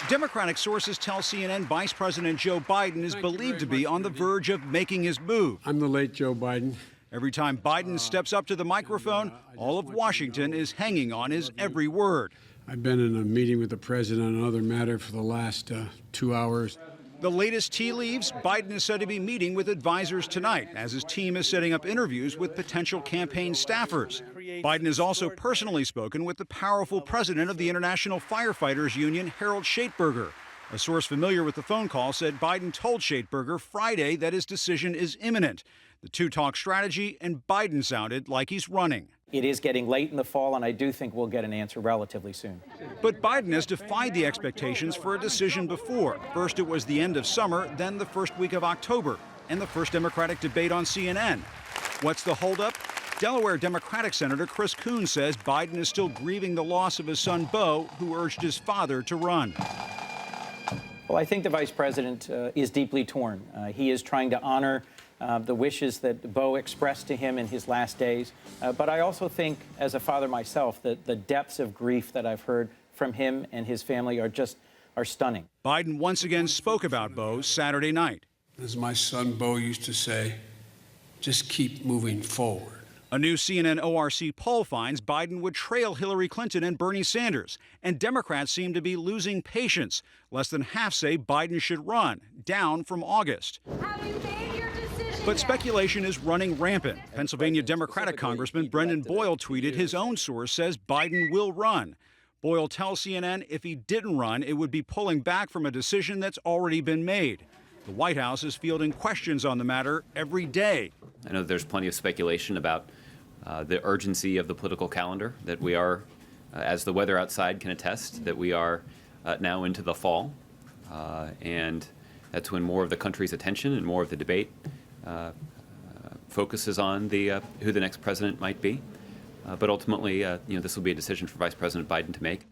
Democratic sources tell CNN Vice President Joe Biden is believed to be on the verge of making his move. I'm the late Joe Biden. Every time Biden steps up to the microphone, all of Washington is hanging on his every word. I've been in a meeting with the president on another matter for the last 2 hours. The latest tea leaves, Biden is said to be meeting with advisors tonight as his team is setting up interviews with potential campaign staffers. Biden has also personally spoken with the powerful president of the International Firefighters Union, Harold Schaitberger. A source familiar with the phone call said Biden told Schaitberger Friday that his decision is imminent. The two talked strategy, and Biden sounded like he's running. It is getting late in the fall, and I do think we'll get an answer relatively soon. But Biden has defied the expectations for a decision before. First, it was the end of summer, then the first week of October, and the first Democratic debate on CNN. What's the holdup? Delaware Democratic Senator Chris Coons says Biden is still grieving the loss of his son, Beau, who urged his father to run. Well, I think the vice president is deeply torn. He is trying to honor the wishes that Beau expressed to him in his last days. But I also think, as a father myself, that the depths of grief that I've heard from him and his family are stunning. Biden once again spoke about Beau Saturday night. As my son Beau used to say, just keep moving forward. A new CNN ORC poll finds Biden would trail Hillary Clinton and Bernie Sanders, and Democrats seem to be losing patience. Less than half say Biden should run, down from August. Have you made your decision But yet? speculation is running rampant. Pennsylvania Democratic Congressman Brendan Boyle tweeted his own source says Biden will run. Boyle tells CNN if he didn't run, it would be pulling back from a decision that's already been made. The White House is fielding questions on the matter every day. I know there's plenty of speculation about the urgency of the political calendar, that we are, as the weather outside can attest, that we are now into the fall. And that's when more of the country's attention and more of the debate focuses on who the next president might be. But ultimately, this will be a decision for Vice President Biden to make.